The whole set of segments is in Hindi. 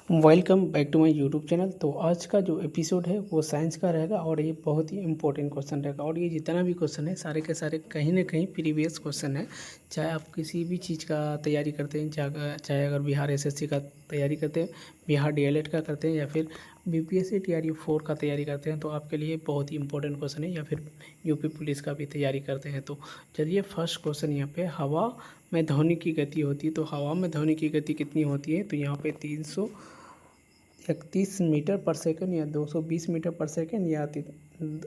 Welcome back to my YouTube channel. तो आज का जो एपिसोड है वो साइंस का रहेगा और ये बहुत ही इंपॉर्टेंट क्वेश्चन रहेगा। और ये जितना भी क्वेश्चन है सारे के सारे कहीं ना कहीं प्रीवियस क्वेश्चन है। चाहे आप किसी भी चीज़ का तैयारी करते हैं, चाहे अगर बिहार एसएससी का तैयारी करते हैं, बिहार डीएलएड का करते हैं, या फिर बीपीएससी टीआरई 4 का तैयारी करते हैं, तो आपके लिए बहुत ही इंपॉर्टेंट क्वेश्चन है। या फिर यूपी पुलिस का भी तैयारी करते हैं। तो चलिए फर्स्ट क्वेश्चन यहाँ पे, हवा में ध्वनि की गति होती है, तो हवा में ध्वनि की गति कितनी होती है? तो यहाँ पे 331 मीटर पर सेकंड, या 220 मीटर पर सेकंड, या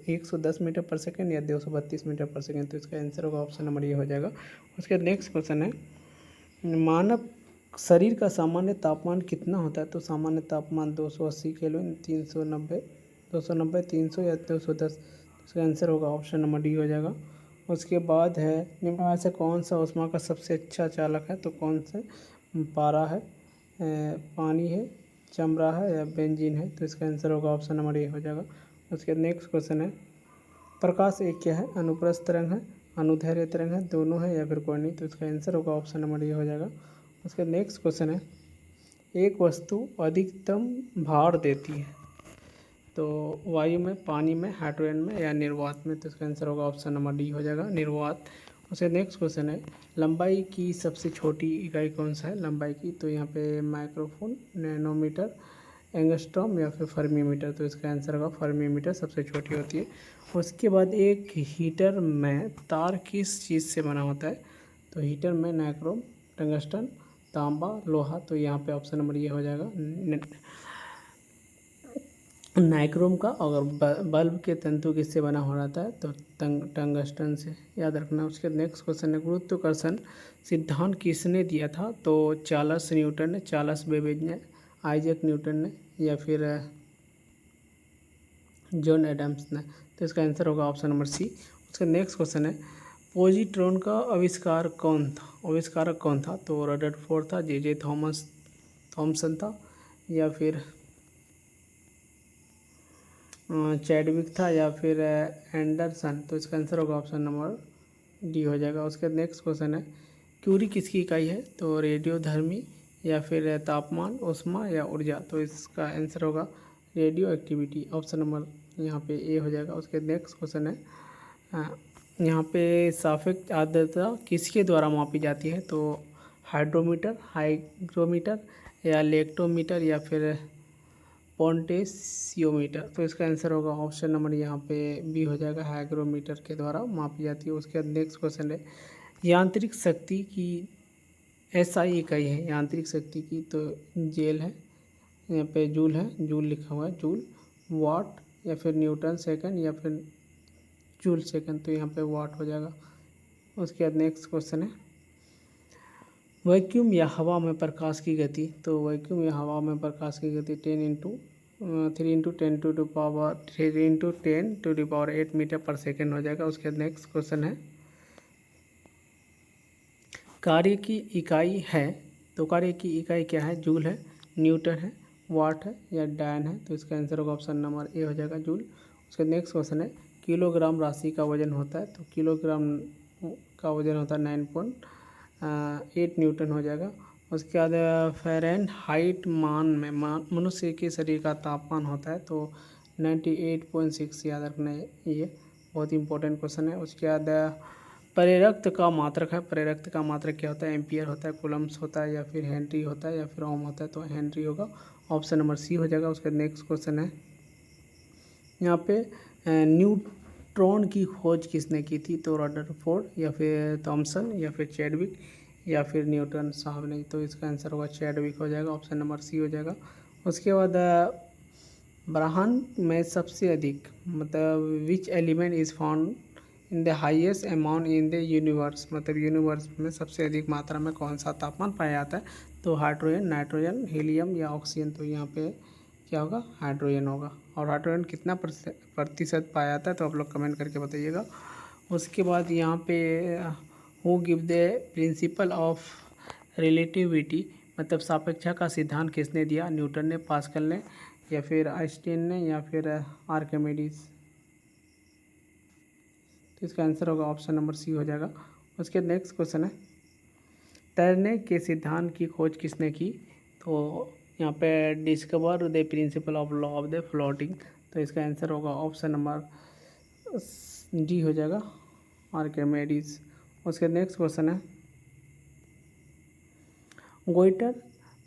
110 मीटर पर सेकंड, या 232 मीटर पर सेकंड। तो इसका आंसर होगा ऑप्शन नंबर ये हो जाएगा। उसके नेक्स्ट क्वेश्चन है, मानव शरीर का सामान्य तापमान कितना होता है? तो सामान्य तापमान 280 केल्विन, 390, 290, 300 या 210। इसका आंसर होगा ऑप्शन नंबर डी हो जाएगा। उसके बाद है, निम्न में से कौन सा ऊष्मा का सबसे अच्छा चालक है? तो कौन से, पारा है, पानी है, चमड़ा है, या बेंजीन है? तो इसका आंसर होगा ऑप्शन नंबर ए हो जाएगा। उसके नेक्स्ट क्वेश्चन है, प्रकाश एक क्या है? अनुप्रस्थ तरंग है, अनुदैर्ध्य तरंग है, दोनों है, या फिर कोई नहीं? तो इसका आंसर होगा ऑप्शन नंबर ए हो जाएगा। उसके नेक्स्ट क्वेश्चन है, एक वस्तु अधिकतम भार देती है, तो वायु में, पानी में, हाइड्रोजन में, या निर्वात में? तो इसका आंसर होगा ऑप्शन नंबर डी हो जाएगा, निर्वात। उसके नेक्स्ट क्वेश्चन है, लंबाई की सबसे छोटी इकाई कौन सा है लंबाई की? तो यहाँ पे माइक्रोफोन, नैनोमीटर, एंगस्ट्रॉम, या फिर फर्मीमीटर? तो इसका आंसर होगा फर्मीमीटर, सबसे छोटी होती है। उसके बाद एक हीटर में तार किस चीज़ से बना होता है? तो हीटर में नाइक्रोम, टंगस्टन, तांबा, लोहा। तो यहाँ पे ऑप्शन नंबर ये हो जाएगा नाइक्रोम का। और बल्ब के तंतु किससे बना हो रहता है? तो टंगस्टन से, याद रखना। उसके नेक्स्ट क्वेश्चन है, गुरुत्वाकर्षण सिद्धांत किसने दिया था? तो चार्ल्स न्यूटन ने, चार्ल्स बेबेज ने, आइजैक न्यूटन ने, या फिर जॉन एडम्स ने? तो इसका आंसर होगा ऑप्शन नंबर सी। उसका नेक्स्ट क्वेश्चन है, पॉजिट्रॉन का आविष्कारक कौन था? तो रदरफोर्ड था, जे थॉमसन था, या फिर चैडविक था, या फिर एंडरसन? तो इसका आंसर होगा ऑप्शन नंबर डी हो जाएगा। उसका नेक्स्ट क्वेश्चन है, क्यूरी किसकी इकाई है? तो रेडियोधर्मी, या फिर तापमान, ऊष्मा, या ऊर्जा? तो इसका आंसर होगा रेडियो एक्टिविटी, ऑप्शन नंबर यहाँ पे ए हो जाएगा। उसके नेक्स्ट क्वेश्चन है, यहाँ पे सापेक्ष आर्द्रता किसके द्वारा मापी जाती है? तो हाइड्रोमीटर, हाइग्रोमीटर, या लेक्टोमीटर, या फिर पोटेंशियोमीटर? तो इसका आंसर होगा ऑप्शन नंबर यहाँ पे बी हो जाएगा, हाइग्रोमीटर के द्वारा मापी जाती है। उसके बाद नेक्स्ट क्वेश्चन है, यांत्रिक शक्ति की एसआई इकाई है यांत्रिक शक्ति की? तो जेल है, यहाँ पे जूल है, जूल लिखा हुआ है, जूल, वाट, या फिर न्यूटन सेकंड, या फिर जूल सेकंड? तो यहाँ पे वाट हो जाएगा। उसके बाद नेक्स्ट क्वेश्चन है, वैक्यूम या हवा में प्रकाश की गति? तो वैक्यूम या हवा में प्रकाश की गति 3 × 10⁸ मीटर पर सेकेंड हो जाएगा। उसके बाद नेक्स्ट क्वेश्चन है, कार्य की इकाई है, तो कार्य की इकाई क्या है? जूल है, न्यूटन है, वाट है, या डायन है? तो इसका आंसर होगा ऑप्शन नंबर ए हो जाएगा, जूल। उसका नेक्स्ट क्वेश्चन है, किलोग्राम राशि का वजन होता है? तो किलोग्राम का वजन होता है 9.8 न्यूटन हो जाएगा। उसके बाद फ़ारेनहाइट मान में मनुष्य के शरीर का तापमान होता है? तो 98.6, याद रखना है, ये बहुत इंपॉर्टेंट क्वेश्चन है। उसके बाद प्रेरक का मात्रक है, प्रेरक का मात्रक क्या होता है? एम्पियर होता है, कूलम्स होता है, या फिर हेनरी होता है, या फिर ओम होता है? तो हेनरी होगा, ऑप्शन नंबर सी हो जाएगा। उसका नेक्स्ट क्वेश्चन है, यहाँ पे न्यूट्रॉन की खोज किसने की थी? तो रदरफोर्ड, या फिर थॉमसन, या फिर चैडविक, या फिर न्यूटन साहब ने? तो इसका आंसर होगा चैडविक हो जाएगा, ऑप्शन नंबर सी हो जाएगा। उसके बाद ब्रह्मांड में सबसे अधिक, मतलब which element is found in the highest amount in the universe? मतलब यूनिवर्स में सबसे अधिक मात्रा में कौन सा तापमान पाया जाता है? तो हाइड्रोजन, नाइट्रोजन, हीलियम, या ऑक्सीजन? तो यहाँ पे क्या होगा? हाइड्रोजन होगा। और हाइड्रोजन कितना प्रतिशत पाया जाता है? तो आप लोग कमेंट करके बताइएगा। उसके बाद यहाँ पे who give the principle of relativity, मतलब सापेक्षा का सिद्धांत किसने दिया? न्यूटन ने, पास्कल ने, या फिर आइंस्टीन ने, या फिर आर्किमिडीज? तो इसका आंसर होगा ऑप्शन नंबर सी हो जाएगा। उसके नेक्स्ट क्वेश्चन है, तैरने के सिद्धांत की खोज किसने की? तो यहाँ पे discover the principle of law of the floating, तो इसका आंसर होगा ऑप्शन नंबर डी हो जाएगा, आर्किमिडीज। उसके नेक्स्ट क्वेश्चन है गोइटर,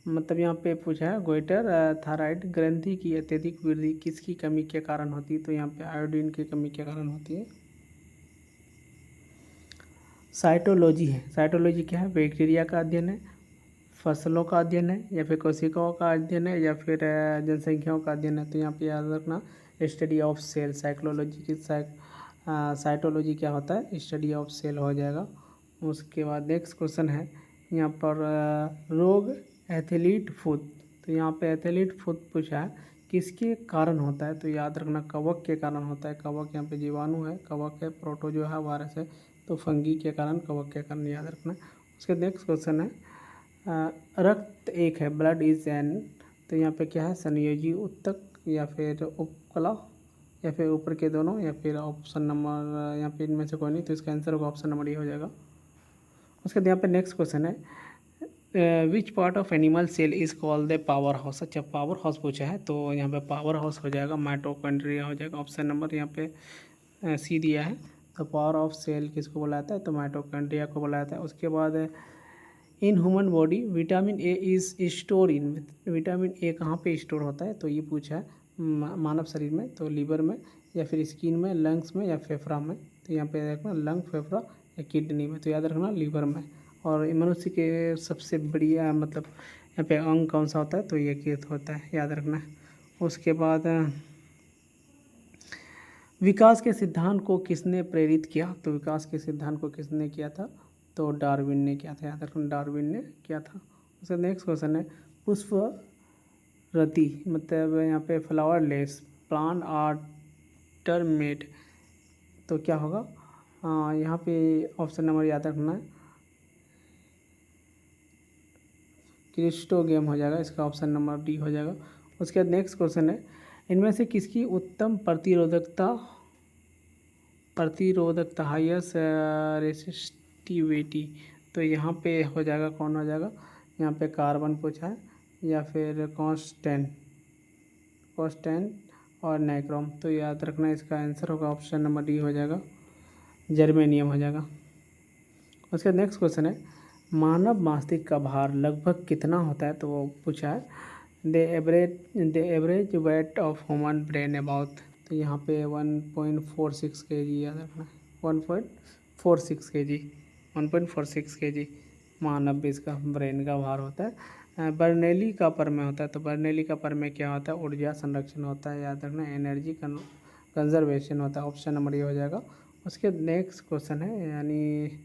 मतलब यहाँ पे पूछा है गोइटर थायराइड ग्रंथि की अत्यधिक वृद्धि किसकी कमी के कारण होती है, तो यहाँ पे आयोडीन की कमी के कारण होती है। साइटोलॉजी है, साइटोलॉजी क्या है, बैक्टीरिया का अध्ययन है, फसलों का अध्ययन है, या फिर कोशिकाओं का अध्ययन है, या फिर जनसंख्याओं का अध्ययन है। तो यहाँ पे याद रखना स्टडी ऑफ सेल, साइकोलॉजी की साइटोलॉजी क्या होता है, स्टडी ऑफ सेल हो जाएगा। उसके बाद नेक्स्ट क्वेश्चन है यहाँ पर रोग एथलीट फुट, तो यहाँ पे एथलीट फुट पूछा है किसके कारण होता है, तो याद रखना कवक के कारण होता है। कवक यहाँ पे जीवाणु है, कवक है, प्रोटोजोआ है, वायरस है, तो फंगी के कारण, कवक के कारण याद रखना। उसके नेक्स्ट क्वेश्चन है रक्त एक है, ब्लड इज एन, तो यहाँ पे क्या है संयोजी उत्तक, या फिर उपकला, या फिर ऊपर के दोनों, या फिर ऑप्शन नंबर यहाँ पे इनमें से कोई नहीं, तो इसका आंसर होगा ऑप्शन नंबर ये हो जाएगा। उसके बाद यहाँ पे नेक्स्ट क्वेश्चन है which part of animal cell is called the power house. अच्छा पावर हाउस पूछा है, तो यहाँ पे पावर हाउस हो जाएगा माइटोकॉन्ड्रिया हो जाएगा, ऑप्शन नंबर यहाँ पे सी दिया है। तो पावर ऑफ सेल किसको बोला जाता है, तो माइटोकॉन्ड्रिया को बोला जाता है। उसके बाद in human body vitamin A is store in, vitamin A कहाँ पे स्टोर होता है, तो ये पूछा है मानव शरीर में, तो लीवर में, या फिर स्किन में, लंग्स में, या फेफड़ा में। तो यहाँ पे रखना लंग, फेफड़ा या किडनी में, तो याद रखना लीवर में। और मनुष्य के सबसे बढ़िया मतलब यहाँ पे अंग कौन सा होता है, तो ये यकृत होता है, याद रखना। उसके बाद विकास के सिद्धांत को किसने प्रेरित किया, तो विकास के सिद्धांत को किसने किया था, तो डार्विन ने किया था, याद रखना डार्विन ने किया था। उसका नेक्स्ट क्वेश्चन है पुष्प रति, मतलब यहाँ पे फ्लावर लेस प्लांट आर टर्मेट, तो क्या होगा यहाँ पे ऑप्शन नंबर याद रखना है क्रिस्टोगेम हो जाएगा, इसका ऑप्शन नंबर डी हो जाएगा। उसके बाद नेक्स्ट क्वेश्चन है इनमें से किसकी उत्तम प्रतिरोधकता हाईएस्ट रेसिस्टिविटी, तो यहाँ पे हो जाएगा कौन हो जाएगा, यहाँ पे कार्बन पूछा है, या फिर कॉन्स्टेंट और नाइक्रोम, तो याद रखना इसका आंसर होगा ऑप्शन नंबर डी हो जाएगा, जर्मेनियम हो जाएगा। उसके नेक्स्ट क्वेश्चन है मानव मस्तिष्क का भार लगभग कितना होता है, तो वो पूछा है the average weight of human brain about, तो यहाँ पे 1.46 kg याद रखना, 1.46 kg 1.46 kg मानव इसका ब्रेन का भार होता है। बर्नौली का प्रमेय होता है, तो बर्नौली का प्रमेय क्या होता है, ऊर्जा संरक्षण होता है, याद रखना एनर्जी कंजर्वेशन होता है, ऑप्शन नंबर ये हो जाएगा। उसके नेक्स्ट क्वेश्चन है यानी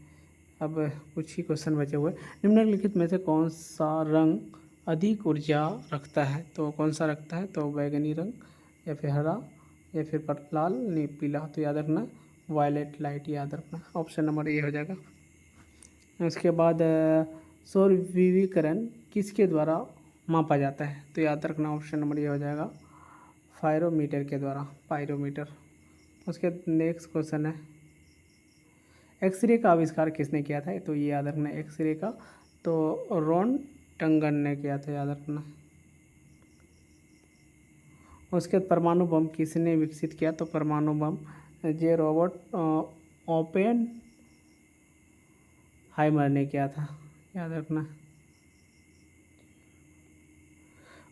अब कुछ ही क्वेश्चन बचे हुए, निम्नलिखित में से कौन सा रंग अधिक ऊर्जा रखता है, तो कौन सा रखता है, तो बैगनी रंग, या फिर हरा, या फिर लाल, नहीं पीला, तो याद रखना वायलेट लाइट, याद रखना ऑप्शन नंबर ए हो जाएगा। उसके बाद सौर विकिरण किसके द्वारा मापा जाता है, तो याद रखना ऑप्शन नंबर ये हो जाएगा पायरोमीटर के द्वारा, पायरोमीटर। उसके नेक्स्ट क्वेश्चन है एक्सरे का आविष्कार किसने किया था, तो ये याद रखना एक्सरे का तो रोंटगन ने किया था, याद रखना। उसके बाद परमाणु बम किसने विकसित किया, तो परमाणु बम जे रॉबर्ट ओपेन हाइमर ने किया था, याद रखना।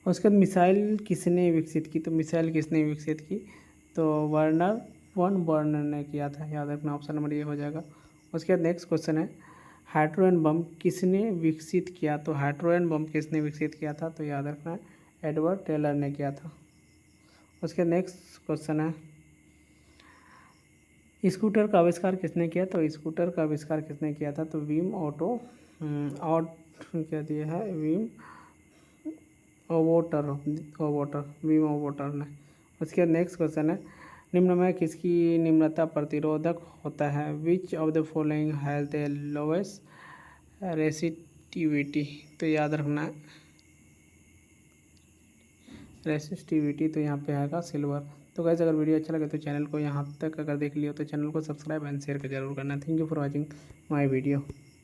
उसके बाद मिसाइल किसने विकसित की, तो मिसाइल किसने विकसित की, तो वर्नर वन बर्नर ने किया था, याद रखना ऑप्शन नंबर ये हो जाएगा। उसके बाद नेक्स्ट क्वेश्चन है हाइड्रोजन बम किसने विकसित किया, तो हाइड्रोजन बम किसने विकसित किया था, तो याद रखना एडवर्ड टेलर ने किया था। उसके नेक्स्ट क्वेश्चन है स्कूटर का आविष्कार किसने किया, तो स्कूटर का आविष्कार किसने किया था, तो विम ऑटो और क्या दिया है विम ओवोटर विम ओवोटर ने। उसके नेक्स्ट क्वेश्चन है निम्न में किसकी निम्नता प्रतिरोधक होता है, which of the following has the lowest resistivity, तो याद रखना रेसिस्टिविटी, तो यहाँ पे आएगा सिल्वर। तो गाइस अगर वीडियो अच्छा लगे तो चैनल को यहाँ तक अगर देख लियो तो चैनल को सब्सक्राइब एंड शेयर कर जरूर करना। Thank you for watching my video.